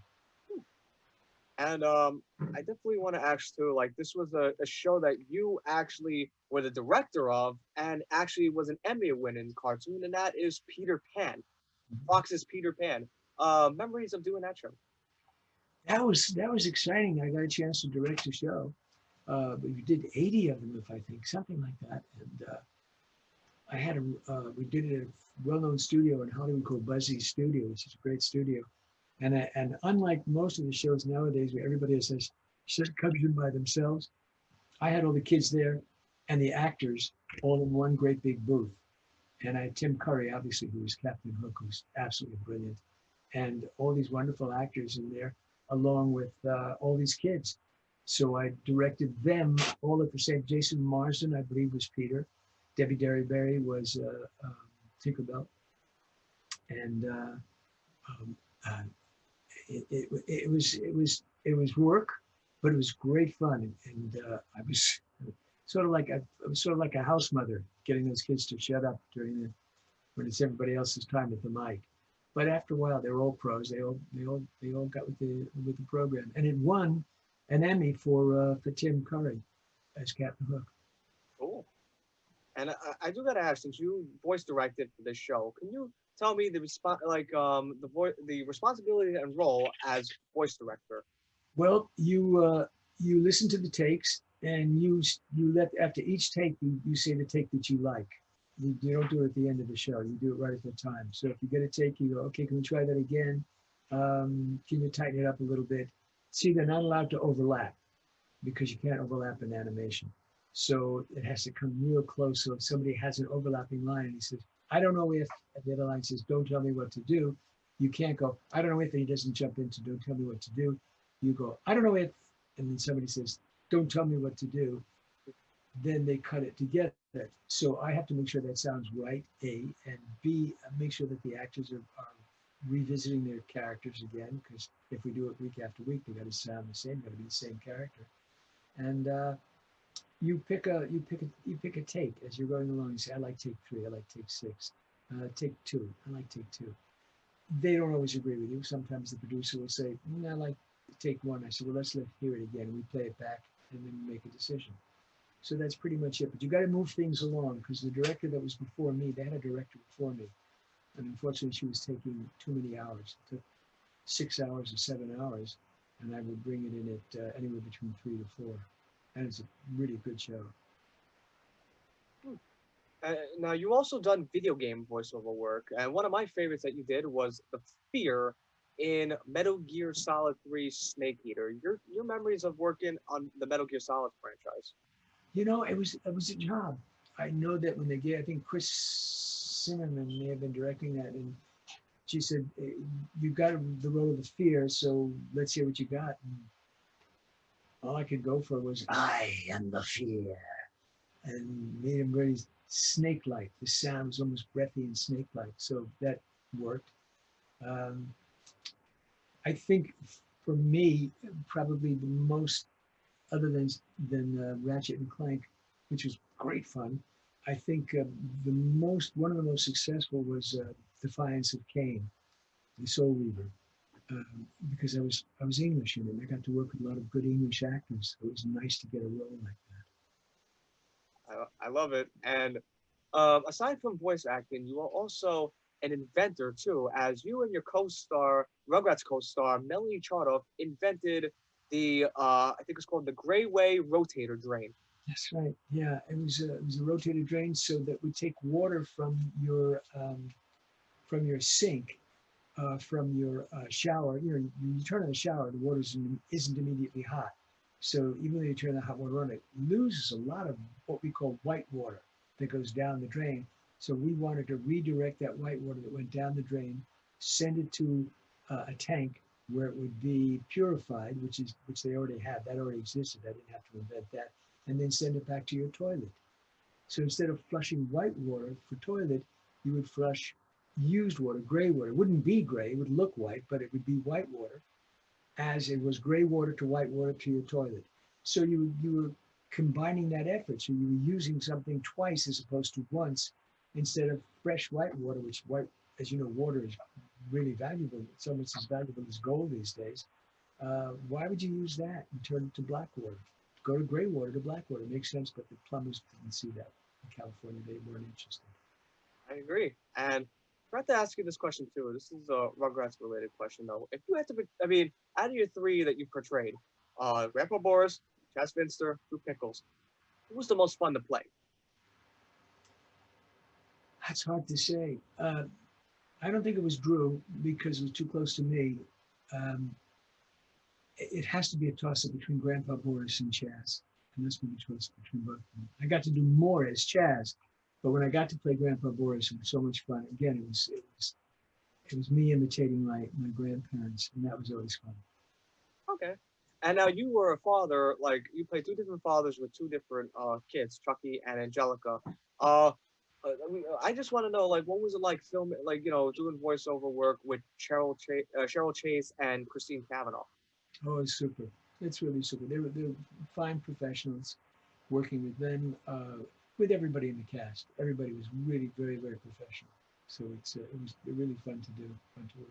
And I definitely want to ask too, like this was a show that you actually were the director of, and actually was an Emmy-winning cartoon, and that is Peter Pan, Fox's Peter Pan. Memories of doing that show. That was exciting. I got a chance to direct a show. But we did 80 of them, if I think, something like that. And I had we did it at a well-known studio in Hollywood called Buzzy's Studio, which is a great studio. And unlike most of the shows nowadays where everybody says comes in by themselves, I had all the kids there and the actors all in one great big booth. And I had Tim Curry, obviously, who was Captain Hook, who's absolutely brilliant, and all these wonderful actors in there, along with all these kids. So I directed them all at the same. Jason Marsden, I believe, was Peter. Debbie Derryberry was Tinkerbell, and um, uh, it was work, but it was great fun. And I was I was sort of like a house mother, getting those kids to shut up when it's everybody else's time at the mic. But after a while, they were all pros. They all got with the program, and it won an Emmy for Tim Curry as Captain Hook. Cool. And I do gotta ask, since you voice directed for this show, can you tell me the responsibility and role as voice director? Well, you listen to the takes, and you let after each take you say the take that you like. You don't do it at the end of the show. You do it right at the time. So if you get a take, you go, okay, can we try that again? Can you tighten it up a little bit? See, they're not allowed to overlap because you can't overlap in animation. So it has to come real close. So if somebody has an overlapping line and he says, I don't know if, and the other line says, don't tell me what to do, you can't go, I don't know if, and he doesn't jump into, don't tell me what to do. You go, I don't know if, and then somebody says, don't tell me what to do. Then they cut it together. So I have to make sure that sounds right, A, and B, make sure that the actors are revisiting their characters again, because if we do it week after week, they got to sound the same, got to be the same character. And you pick a take as you're going along. You say, I like take 3, I like take 6, take 2, I like take 2. They don't always agree with you. Sometimes the producer will say, I like take 1. I said, well, let's hear it again. We play it back and then make a decision. So that's pretty much it. But you got to move things along, because the director that was before me, they had a director before me. And unfortunately, she was taking too many hours. It took 6 hours or 7 hours. And I would bring it in at anywhere between 3 to 4. And it's a really good show. Now, you also done video game voiceover work, and one of my favorites that you did was the Fear in Metal Gear Solid 3 Snake Eater. Your memories of working on the Metal Gear Solid franchise? You know, it was a job. I know that when they gave, I think Chris Zimmerman may have been directing that, and she said, you got the role of the Fear, so let's hear what you got. And all I could go for was, I am the Fear. And made him very snake-like. The sound was almost breathy and snake-like, so that worked. I think for me, probably the most, other than Ratchet and Clank, which was great fun, I think one of the most successful was Defiance of Cain, the Soul Reaver, because I was English in it. And I got to work with a lot of good English actors. So it was nice to get a role like that. I love it. And aside from voice acting, you are also an inventor too, as you and your co-star, Rugrats co-star Melanie Chartoff, invented the I think it's called the Greyway rotator drain. That's right. Yeah, it was a rotator drain, so that would take water from your sink, from your shower. You turn on the shower, the water isn't immediately hot. So even though you turn the hot water on, it loses a lot of what we call white water that goes down the drain. So we wanted to redirect that white water that went down the drain, send it to a tank where it would be purified, which they already had. That already existed. I didn't have to invent that. And then send it back to your toilet. So instead of flushing white water for toilet, you would flush used water, gray water. It wouldn't be gray, it would look white, but it would be white water, as it was gray water to white water to your toilet. So you were combining that effort. So you were using something twice as opposed to once, instead of fresh white water, which white, as you know, water is really valuable. It's almost as valuable as gold these days. Why would you use that and turn it to black water? Go to gray water to black water. It makes sense, but the plumbers didn't see that in California. They weren't interested. I agree. And I forgot to ask you this question too. This is a Rugrats related question though. If you had to, I mean, out of your three that you portrayed, Grandpa Boris, Chaz Finster, Drew Pickles, who was the most fun to play? That's hard to say. I don't think it was Drew because it was too close to me. Um, it has to be a toss-up between Grandpa Boris and Chaz. It must be a toss-up between both of them. I got to do more as Chaz, but when I got to play Grandpa Boris, it was so much fun. Again, it was me imitating my grandparents, and that was always fun. Okay. And now you were a father, like you played two different fathers with two different kids, Chucky and Angelica. I mean, I just want to know, like, what was it like filming, like, you know, doing voiceover work with Cheryl Chase and Christine Cavanaugh? Oh, it's super. It's really super. They're fine professionals. Working with them, with everybody in the cast. Everybody was really very, very professional. So it was really fun to do, fun to work.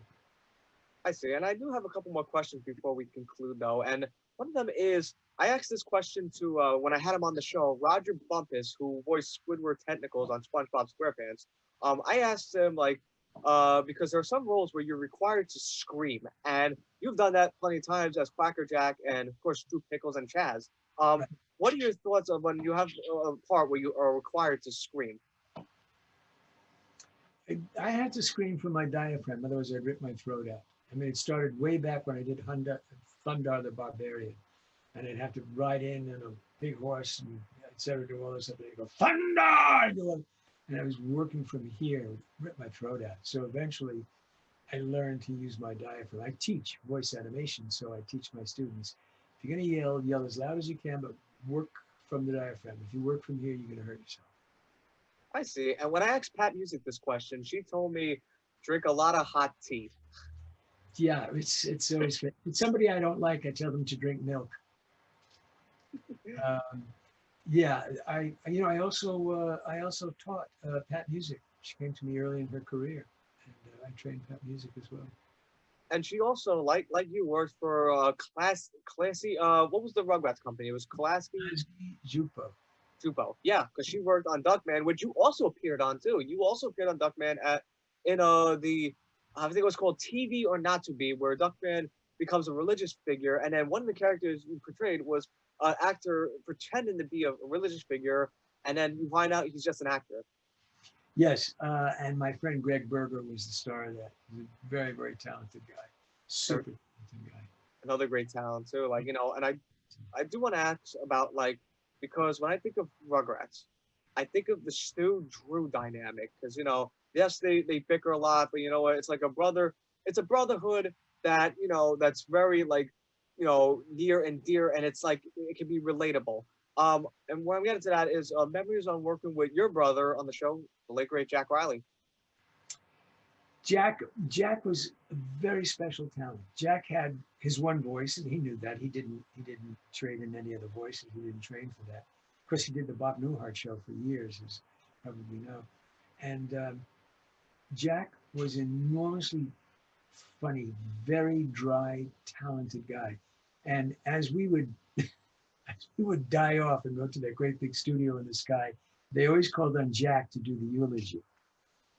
I see. And I do have a couple more questions before we conclude, though. And one of them is I asked this question to, when I had him on the show, Roger Bumpus, who voiced Squidward Tentacles on SpongeBob SquarePants. I asked him, like, because there are some roles where you're required to scream. And you've done that plenty of times as Quacker Jack and, of course, Drew Pickles and Chaz. Right. What are your thoughts of when you have a part where you are required to scream? I had to scream from my diaphragm, otherwise I'd rip my throat out. I mean, it started way back when I did Thundar the Barbarian, and I'd have to ride in on a big horse and etc. Do all this stuff. And I'd go Thunder, and I was working from here, it would rip my throat out. So eventually, I learned to use my diaphragm. I teach voice animation, so I teach my students: if you're gonna yell, yell as loud as you can, but work from the diaphragm. If you work from here, you're gonna hurt yourself. I see. And when I asked Pat Music this question, she told me drink a lot of hot tea. Yeah, it's always good. It's somebody I don't like, I tell them to drink milk. Um, yeah, I also taught Pat Music. She came to me early in her career, and I trained Pat Music as well. And she also, like you, worked for Classy. What was the Rugrats company? It was Klasky Jupo. Tupo. Yeah, because she worked on Duckman, which you also appeared on too. You also appeared on Duckman in the I think it was called TV or Not to Be, where Duckman becomes a religious figure, and then one of the characters you portrayed was an actor pretending to be a religious figure, and then you find out he's just an actor. Yes, and my friend Greg Berger was the star of that. He's a very, very talented guy, super talented guy. Another great talent too. Like, you know, and I do want to ask about, like, because when I think of Rugrats, I think of the Stu Drew dynamic, because, you know, yes, they bicker a lot, but you know what, it's like it's a brotherhood that, you know, that's very, like, you know, near and dear, and it's like it can be relatable. And what I'm getting to that is memories on working with your brother on the show, the late great Jack Riley. Jack was a very special talent. Jack had his one voice, and he knew that. He didn't train in any other voices. He didn't train for that. Of course, he did the Bob Newhart show for years, as you probably know. And Jack was enormously funny, very dry, talented guy. And as we would as we would die off and go to that great big studio in the sky, they always called on Jack to do the eulogy.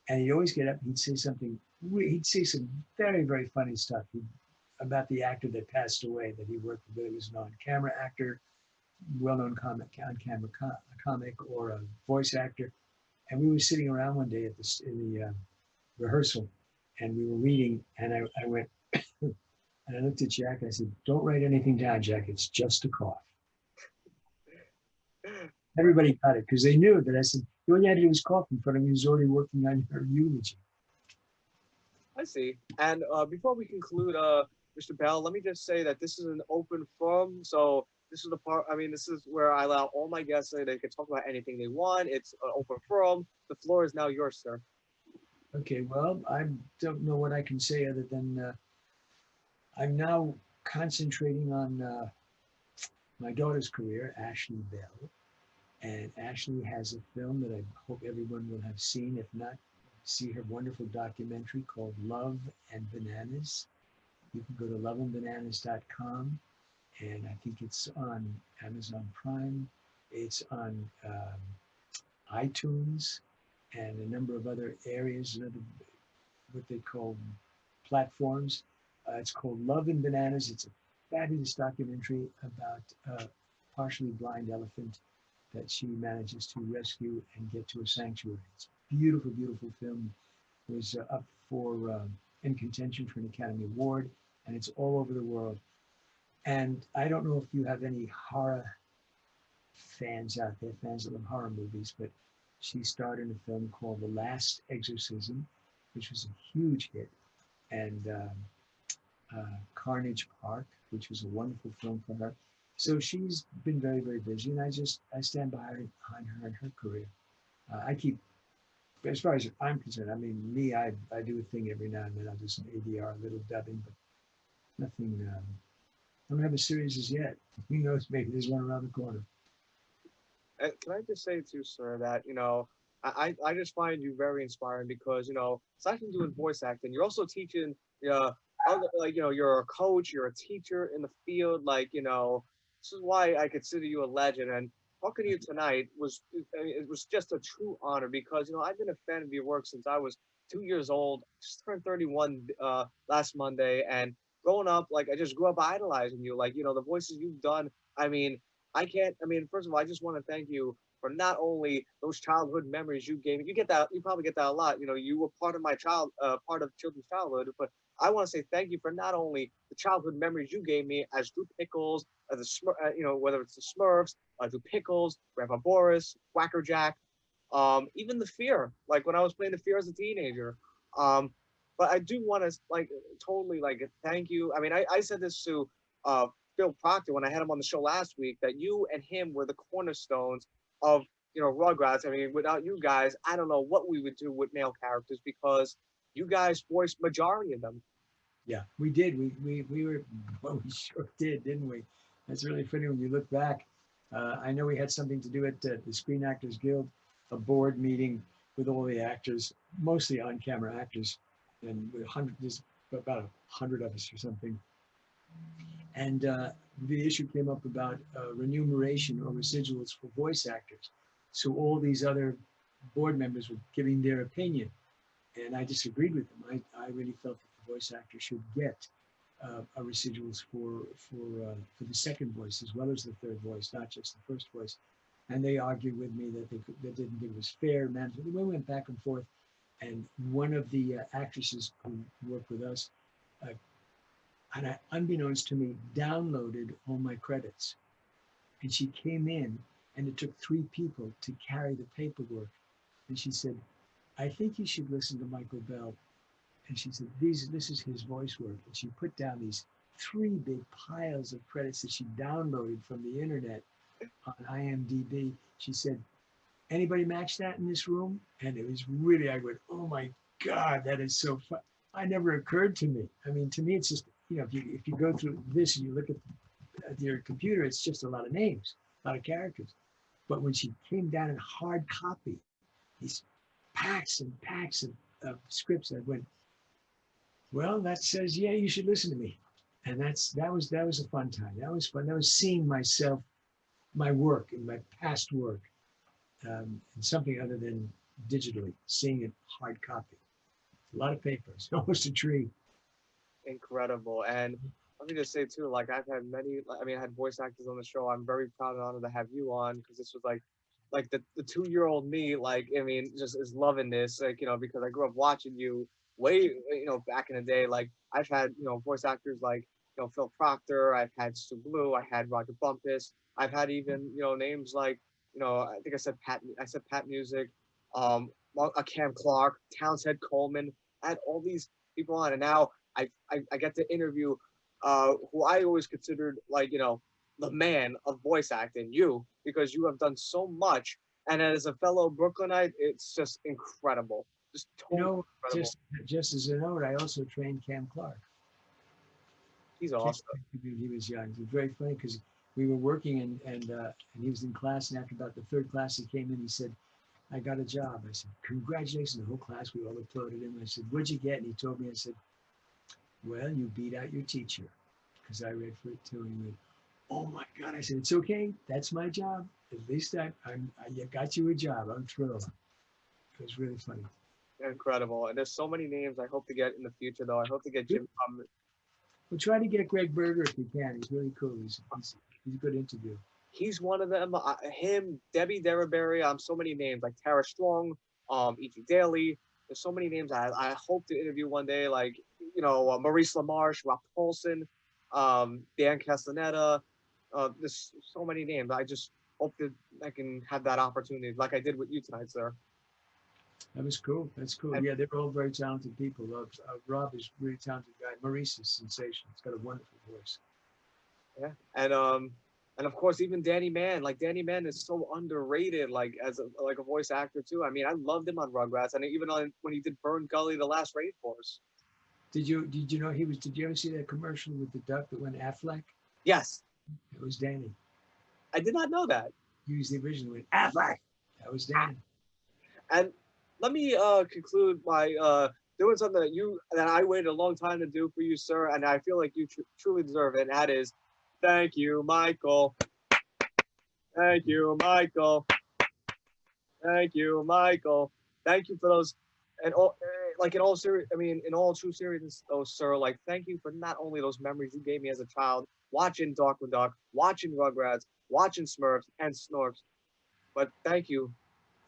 And he'd always get up and he'd say something. He'd say some very, very funny stuff about the actor that passed away that he worked with. It was an on-camera actor, well-known on-camera comic, or a voice actor. And we were sitting around one day in the rehearsal, and we were reading, and I went, and I looked at Jack, and I said, "Don't write anything down, Jack. It's just a cough." Everybody got it because they knew that I said, "The only idea was cough in front of me. He was already working on her eulogy." I see. And before we conclude, Mr. Bell, let me just say that this is an open forum. So this is the part, I mean, this is where I allow all my guests, they can talk about anything they want. It's an open forum. The floor is now yours, sir. Okay, well, I don't know what I can say other than I'm now concentrating on my daughter's career, Ashley Bell. And Ashley has a film that I hope everyone will have seen. If not, see her wonderful documentary called Love and Bananas. You can go to loveandbananas.com, and I think it's on Amazon Prime. It's on iTunes and a number of other areas, what they call platforms. It's called Love and Bananas. It's a fabulous documentary about a partially blind elephant that she manages to rescue and get to a sanctuary. It's a beautiful, beautiful film. It was up for in contention for an Academy Award, and it's all over the world. And I don't know if you have any horror fans out there, fans of horror movies, but she starred in a film called The Last Exorcism, which was a huge hit, and Carnage Park, which was a wonderful film for her. So she's been very, very busy, and I stand behind her and her career. I keep, as far as I'm concerned, I mean, me, I do a thing every now and then. I'll do some ADR, a little dubbing, but nothing. I don't have a series as yet. Who knows? Maybe there's one around the corner. And can I just say too, sir, that I just find you very inspiring because aside from doing voice acting, you're also teaching like you're a coach, you're a teacher in the field, like this is why I consider you a legend. And talking to you tonight was it was just a true honor because I've been a fan of your work since I was 2 years old, just turned 31 last Monday, and growing up, like I just grew up idolizing you, like the voices you've done. I mean, I can't. I mean, first of all, I just want to thank you for not only those childhood memories you gave me. You get that. You probably get that a lot. You were part of my part of children's childhood. But I want to say thank you for not only the childhood memories you gave me as Drew Pickles, as whether it's the Smurfs, Drew Pickles, Grandpa Boris, Whacker Jack, even the Fear, like when I was playing the Fear as a teenager. Um, but I do want to like totally like thank you. I mean, I said this to uh, Phil Proctor when I had him on the show last week that you and him were the cornerstones of Rugrats. I mean, without you guys, I don't know what we would do with male characters because you guys voiced majority of them. Yeah, we did. We were, well, we sure did, didn't we? That's really funny when you look back. I know we had something to do at the Screen Actors Guild, a board meeting with all the actors, mostly on-camera actors, and there's about 100 of us or something. And the issue came up about remuneration or residuals for voice actors. So all these other board members were giving their opinion, and I disagreed with them. I really felt that the voice actor should get a residuals for the second voice as well as the third voice, not just the first voice. And they argued with me that they didn't think it was fair. Management. We went back and forth, and one of the actresses who worked with us, uh, unbeknownst to me, downloaded all my credits, and she came in, and it took three people to carry the paperwork, and she said, "I think you should listen to Michael Bell." And she said, this is his voice work. And she put down these three big piles of credits that she downloaded from the internet on IMDb. She said, "Anybody match that in this room?" And it was really, I went, "Oh my God, that is so fun." I never occurred to me. I mean, to me, it's just, if you go through this and you look at your computer, it's just a lot of names, a lot of characters. But when she came down in hard copy, these packs and packs of scripts, I went, "Well, that says, yeah, you should listen to me." And that was a fun time. That was fun. That was seeing myself, my work and my past work, in something other than digitally, seeing it hard copy. A lot of papers, almost a tree. Incredible. And let me just say too, like I've had many, I mean, I had voice actors on the show. I'm very proud and honored to have you on because this was like the 2 year old me, like, I mean, just is loving this, like, because I grew up watching you way, back in the day. Like I've had, voice actors like, Phil Proctor, I've had Stu Blue, I had Roger Bumpus, I've had even, names like, I think I said Pat Music, Cam Clark, Townsend Coleman, I had all these people on, and now I get to interview who I always considered like the man of voice acting, you, because you have done so much, and as a fellow Brooklynite, it's just incredible. Just You totally know, incredible. just as a note, I also trained Cam Clark. He's Cam awesome. Clark, when he was young. It was very funny because we were working and he was in class, and after about the third class, he came in. He said, "I got a job." I said, "Congratulations!" The whole class, we all applauded him. I said, "What'd you get?" And he told me. I said, "Well, you beat out your teacher," because I read for it too. And he went, "Oh my God!" I said, "It's okay. That's my job. At least I got you a job. I'm thrilled." It was really funny. Incredible. And there's so many names I hope to get in the future, though. I hope to get Good. Jim. We'll try to get Greg Berger if we can. He's really cool. He's a good interview. He's one of them. Him, Debbie Derryberry. So many names like Tara Strong, E.G. Daly. There's so many names I hope to interview one day. Like Maurice LaMarche, Rob Paulson, Dan Castaneda. There's so many names. I just hope that I can have that opportunity, like I did with you tonight, sir. That was cool. That's cool. And, Yeah, they're all very talented people. Rob is a really talented guy. Maurice is sensational. He's got a wonderful voice. yeah, and of course even Danny Mann. Like Danny Mann is so underrated, like as a voice actor too. I mean, I loved him on Rugrats, and even when he did Burn Gully, The Last Rainforest. Did you know he was? Did you ever see that commercial with the duck that went Affleck? Yes, It was Danny. I did not know that. He was the original one. Affleck. That was Danny. And let me conclude by doing something that I waited a long time to do for you, sir, and I feel like you truly deserve it. And that is, thank you, Michael. Thank you, Michael. Thank you, Michael. Thank you for those, and all, like in all serious, I mean, in all true seriousness, though, sir. Like, thank you for not only those memories you gave me as a child, watching Darkwing Dog, watching Rugrats, watching Smurfs and Snorks, but thank you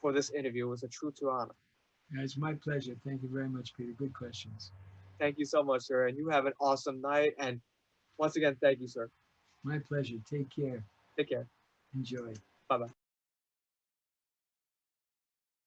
for this interview. It was a true honor. Yeah, it's my pleasure. Thank you very much, Peter. Good questions. Thank you so much, sir, and you have an awesome night. And once again, thank you, sir. My pleasure. Take care. Take care. Enjoy. Bye bye.